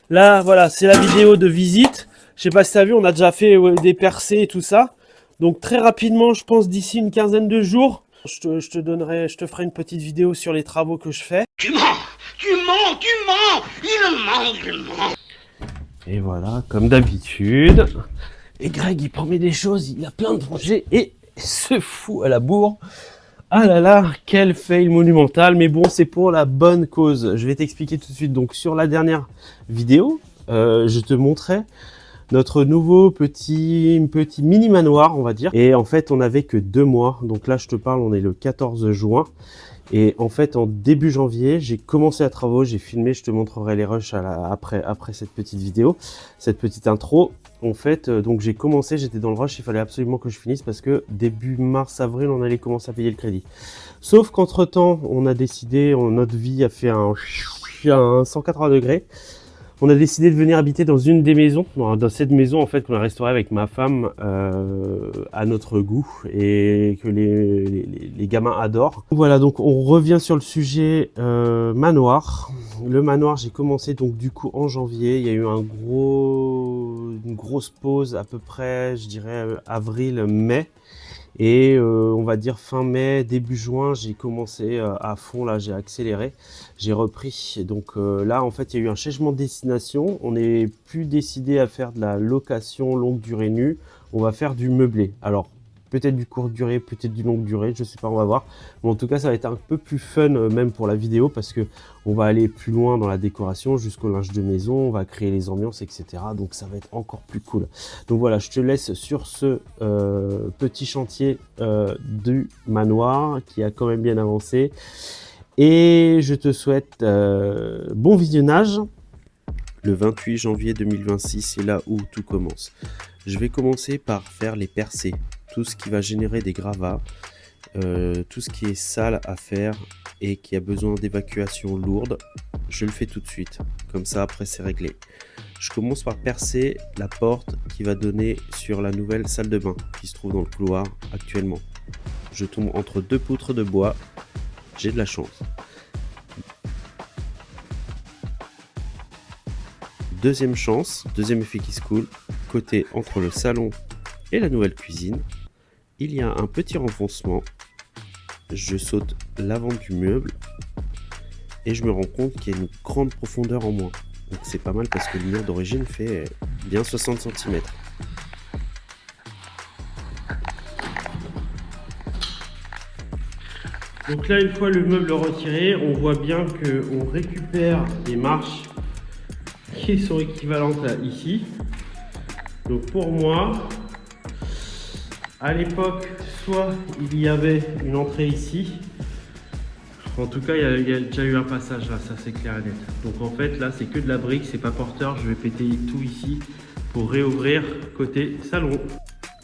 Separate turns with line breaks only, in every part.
Là, voilà, c'est la vidéo de visite. Je sais pas si tu as vu, on a déjà fait des percées et tout ça. Donc très rapidement, je pense d'ici une quinzaine de jours, je te ferai une petite vidéo sur les travaux que je fais.
Tu mens, tu mens, tu mens, il ment.
Et voilà, comme d'habitude. Et Greg, il promet des choses, il a plein de projets et se fout à la bourre. Ah là là, quel fail monumental, mais bon, c'est pour la bonne cause. Je vais t'expliquer tout de suite. Donc sur la dernière vidéo, je te montrais notre nouveau petit mini manoir, on va dire. Et en fait, on n'avait que 2 mois. Donc là, je te parle, on est le 14 juin. Et en fait, en début janvier, j'ai commencé à travaux, j'ai filmé, je te montrerai les rushs après cette petite vidéo, cette petite intro. En fait, donc j'ai commencé, j'étais dans le rush, il fallait absolument que je finisse parce que début mars-avril, on allait commencer à payer le crédit. Sauf qu'entre-temps, on a décidé, notre vie a fait un 180 degrés. On a décidé de venir habiter dans une des maisons, dans cette maison en fait qu'on a restaurée avec ma femme à notre goût et que les gamins adorent. Voilà, donc on revient sur le sujet manoir. Le manoir, j'ai commencé donc du coup en janvier. Il y a eu une grosse pause à peu près, je dirais avril-mai. Et on va dire fin mai, début juin, j'ai commencé à fond, là j'ai accéléré, j'ai repris. Et donc là en fait il y a eu un changement de destination, on n'est plus décidé à faire de la location longue durée nue, on va faire du meublé. Alors peut-être du courte durée, peut-être du longue durée, je sais pas, on va voir. Mais en tout cas ça va être un peu plus fun même pour la vidéo parce que on va aller plus loin dans la décoration jusqu'au linge de maison, on va créer les ambiances, etc. Donc ça va être encore plus cool. Donc voilà, je te laisse sur ce petit chantier du manoir qui a quand même bien avancé. Et je te souhaite bon visionnage. Le 28 janvier 2026, c'est là où tout commence. Je vais commencer par faire les percées, tout ce qui va générer des gravats, tout ce qui est sale à faire et qui a besoin d'évacuation lourde, je le fais tout de suite. Comme ça, après, c'est réglé. Je commence par percer la porte qui va donner sur la nouvelle salle de bain qui se trouve dans le couloir actuellement. Je tombe entre 2 poutres de bois. J'ai de la chance. Deuxième chance, deuxième effet qui se coule, côté entre le salon et la nouvelle cuisine, il y a un petit renfoncement. Je saute l'avant du meuble et je me rends compte qu'il y a une grande profondeur en moins. Donc c'est pas mal parce que le mur d'origine fait bien 60 cm. Donc là, une fois le meuble retiré, on voit bien qu'on récupère des marches qui sont équivalentes à ici. Donc pour moi, à l'époque, soit il y avait une entrée ici, en tout cas il y a déjà eu un passage là, ça c'est clair et net. Donc en fait là c'est que de la brique, c'est pas porteur, je vais péter tout ici pour réouvrir côté salon.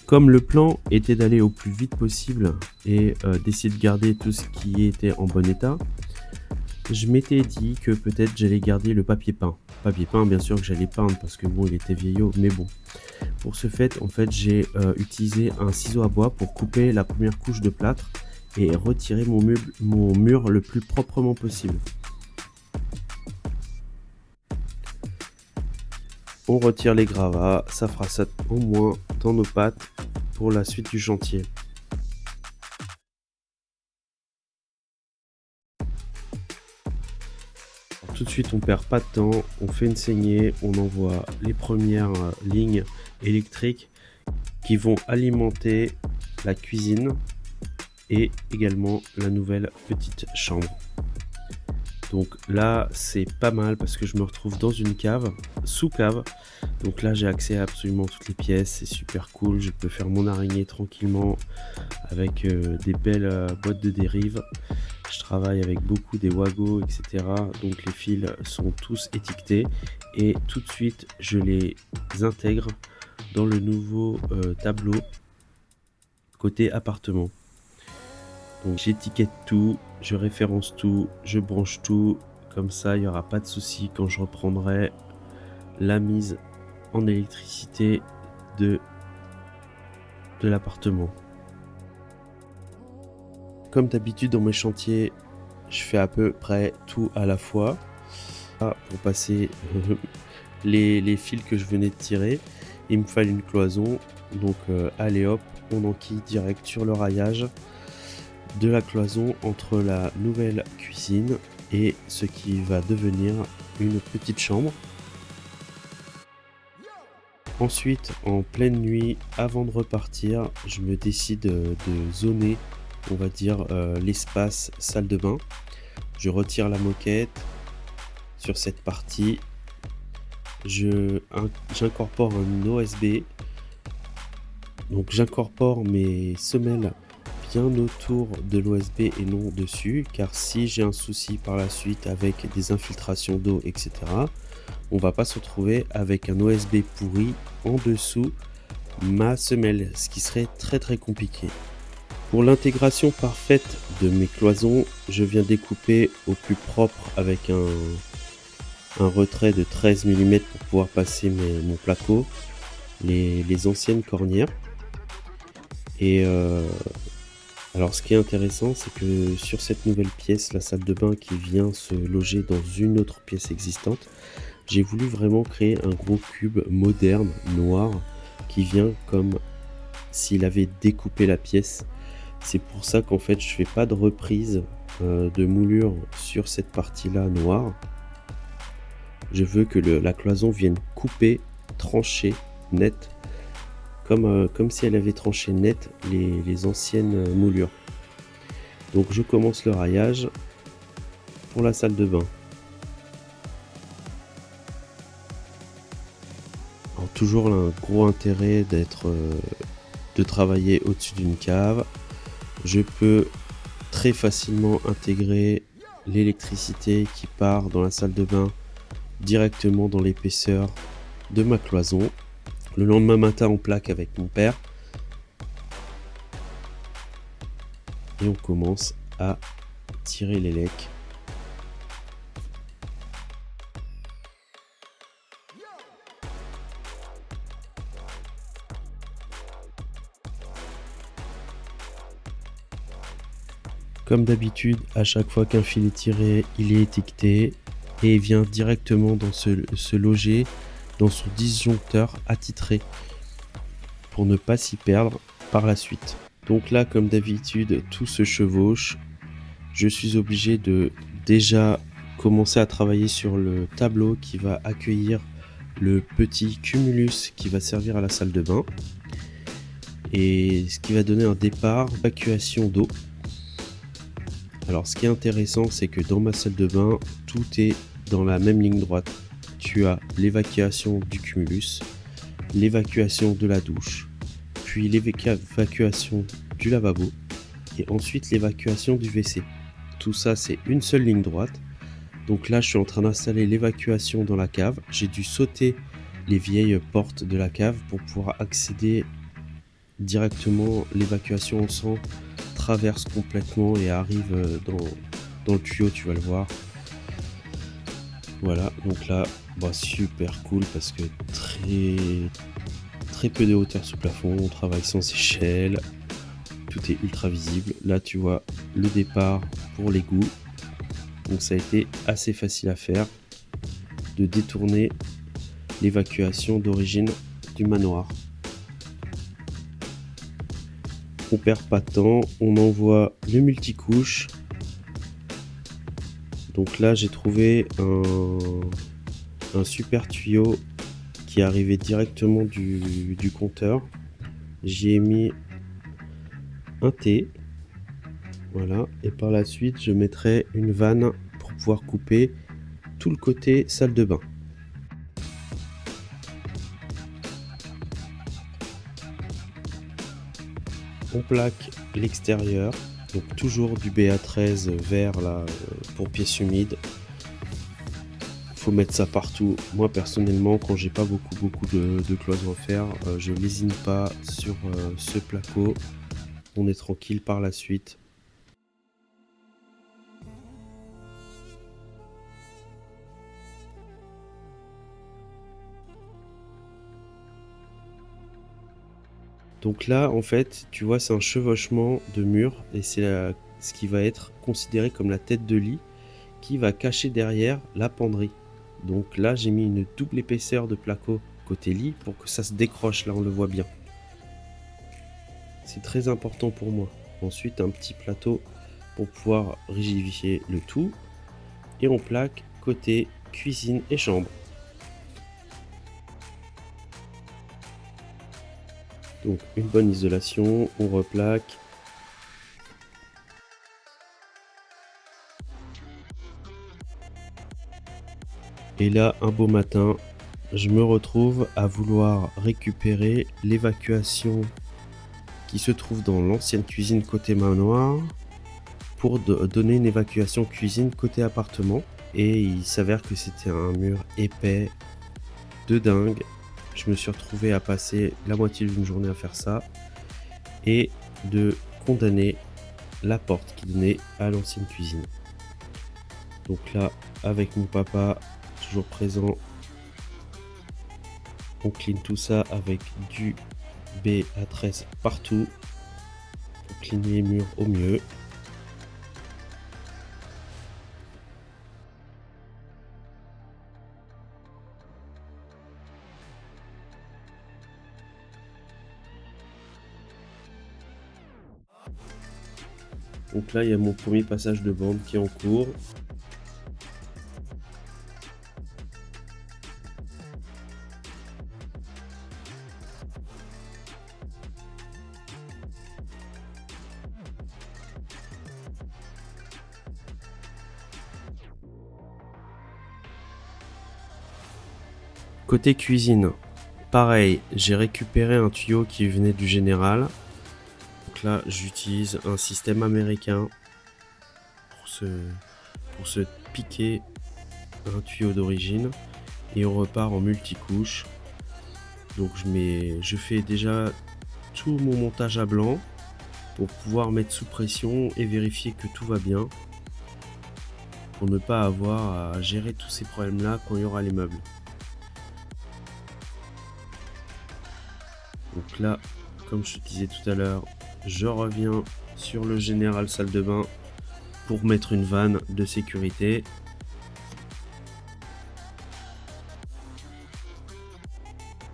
Comme le plan était d'aller au plus vite possible et d'essayer de garder tout ce qui était en bon état, je m'étais dit que peut-être j'allais garder le papier peint. Papier peint, bien sûr que j'allais peindre parce que bon, il était vieillot, mais bon. Pour ce fait, en fait, j'ai utilisé un ciseau à bois pour couper la première couche de plâtre et retirer mon mur le plus proprement possible. On retire les gravats, ça fera ça au moins dans nos pattes pour la suite du chantier. Tout de suite, on perd pas de temps, on fait une saignée, on envoie les premières lignes électriques qui vont alimenter la cuisine et également la nouvelle petite chambre. Donc là, c'est pas mal parce que je me retrouve dans une cave, sous cave. Donc là, j'ai accès à absolument toutes les pièces, c'est super cool. Je peux faire mon araignée tranquillement avec des belles boîtes de dérive. Je travaille avec beaucoup des Wago, etc. Donc les fils sont tous étiquetés et tout de suite, je les intègre dans le nouveau tableau côté appartement. Donc j'étiquette tout, je référence tout, je branche tout, comme ça il n'y aura pas de souci quand je reprendrai la mise en électricité de l'appartement. Comme d'habitude dans mes chantiers, je fais à peu près tout à la fois pour passer les fils que je venais de tirer. Il me fallait une cloison, donc allez hop, on enquille direct sur le raillage de la cloison entre la nouvelle cuisine et ce qui va devenir une petite chambre. Ensuite, en pleine nuit, avant de repartir, je me décide de zoner, on va dire, l'espace salle de bain. Je retire la moquette sur cette partie. J'incorpore un OSB. Donc j'incorpore mes semelles bien autour de l'OSB et non dessus, car si j'ai un souci par la suite avec des infiltrations d'eau, etc., on va pas se retrouver avec un OSB pourri en dessous ma semelle, ce qui serait très très compliqué. Pour l'intégration parfaite de mes cloisons, je viens découper au plus propre avec un retrait de 13 mm pour pouvoir passer mon placo, les anciennes cornières. Et alors ce qui est intéressant, c'est que sur cette nouvelle pièce, la salle de bain qui vient se loger dans une autre pièce existante, j'ai voulu vraiment créer un gros cube moderne, noir, qui vient comme s'il avait découpé la pièce. C'est pour ça qu'en fait je fais pas de reprise de moulure sur cette partie-là noire. Je veux que la cloison vienne couper, trancher, net, comme si elle avait tranché net les anciennes moulures. Donc je commence le raillage pour la salle de bain. Alors toujours un gros intérêt de travailler au-dessus d'une cave. Je peux très facilement intégrer l'électricité qui part dans la salle de bain directement dans l'épaisseur de ma cloison. Le lendemain matin, on plaque avec mon père et on commence à tirer les lecs. Comme d'habitude, à chaque fois qu'un fil est tiré, il est étiqueté et il vient directement se loger dans son disjoncteur attitré pour ne pas s'y perdre par la suite. Donc là, comme d'habitude, tout se chevauche. Je suis obligé de déjà commencer à travailler sur le tableau qui va accueillir le petit cumulus qui va servir à la salle de bain et ce qui va donner un départ d'évacuation d'eau. Alors ce qui est intéressant, c'est que dans ma salle de bain, tout est dans la même ligne droite. Tu as l'évacuation du cumulus, l'évacuation de la douche, puis l'évacuation du lavabo et ensuite l'évacuation du WC. Tout ça, c'est une seule ligne droite. Donc là, je suis en train d'installer l'évacuation dans la cave. J'ai dû sauter les vieilles portes de la cave pour pouvoir accéder directement. L'évacuation en sang traverse complètement et arrive dans le tuyau, tu vas le voir. Voilà, donc là, super cool parce que très peu de hauteur sous plafond, on travaille sans échelle, tout est ultra visible. Là, tu vois le départ pour l'égout, donc ça a été assez facile à faire de détourner l'évacuation d'origine du manoir. On perd pas de temps, on envoie le multicouche. Donc là, j'ai trouvé un super tuyau qui arrivait directement du compteur. J'y ai mis un T. Voilà. Et par la suite, je mettrai une vanne pour pouvoir couper tout le côté salle de bain. On plaque l'extérieur. Donc toujours du BA13 vert là pour pièces humides. Faut mettre ça partout. Moi personnellement, quand j'ai pas beaucoup de cloisons à faire, je lésine pas sur ce placo. On est tranquille par la suite. Donc là, en fait, tu vois, c'est un chevauchement de mur et c'est ce qui va être considéré comme la tête de lit qui va cacher derrière la penderie. Donc là, j'ai mis une double épaisseur de placo côté lit pour que ça se décroche, là on le voit bien. C'est très important pour moi. Ensuite, un petit plateau pour pouvoir rigidifier le tout. Et on plaque côté cuisine et chambre. Donc une bonne isolation, on replaque. Et là, un beau matin, je me retrouve à vouloir récupérer l'évacuation qui se trouve dans l'ancienne cuisine côté manoir pour donner une évacuation cuisine côté appartement. Et il s'avère que c'était un mur épais de dingue. Je me suis retrouvé à passer la moitié d'une journée à faire ça et de condamner la porte qui donnait à l'ancienne cuisine. Donc là, avec mon papa toujours présent, on clean tout ça avec du B13 partout pour cleaner les murs au mieux. Donc là, il y a mon premier passage de bande qui est en cours. Côté cuisine, pareil, j'ai récupéré un tuyau qui venait du général. Donc là, j'utilise un système américain pour se piquer un tuyau d'origine et on repart en multicouche. Donc je fais déjà tout mon montage à blanc pour pouvoir mettre sous pression et vérifier que tout va bien pour ne pas avoir à gérer tous ces problèmes là quand il y aura les meubles. Donc là, comme je te disais tout à l'heure, je reviens sur le général salle de bain pour mettre une vanne de sécurité.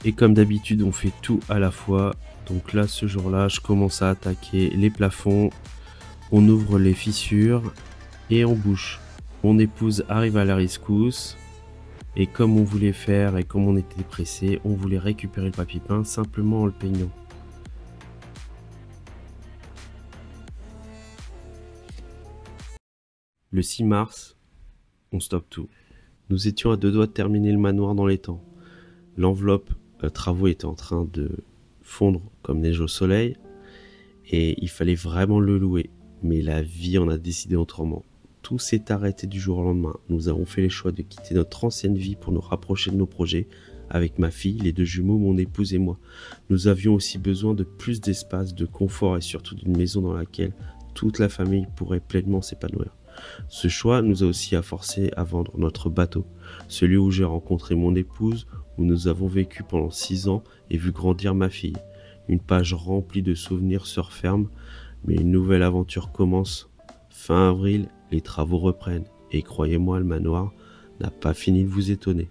Et comme d'habitude, on fait tout à la fois. Donc là, ce jour-là, je commence à attaquer les plafonds. On ouvre les fissures et on bouche. Mon épouse arrive à la rescousse. Et comme on voulait faire et comme on était pressé, on voulait récupérer le papier peint simplement en le peignant. Le 6 mars, on stoppe tout. Nous étions à 2 doigts de terminer le manoir dans les temps. L'enveloppe travaux était en train de fondre comme neige au soleil et il fallait vraiment le louer. Mais la vie en a décidé autrement. Tout s'est arrêté du jour au lendemain. Nous avons fait le choix de quitter notre ancienne vie pour nous rapprocher de nos projets avec ma fille, les 2 jumeaux, mon épouse et moi. Nous avions aussi besoin de plus d'espace, de confort et surtout d'une maison dans laquelle toute la famille pourrait pleinement s'épanouir. Ce choix nous a aussi forcé à vendre notre bateau, celui où j'ai rencontré mon épouse, où nous avons vécu pendant 6 ans et vu grandir ma fille. Une page remplie de souvenirs se referme, mais une nouvelle aventure commence. Fin avril, les travaux reprennent et croyez-moi, le manoir n'a pas fini de vous étonner.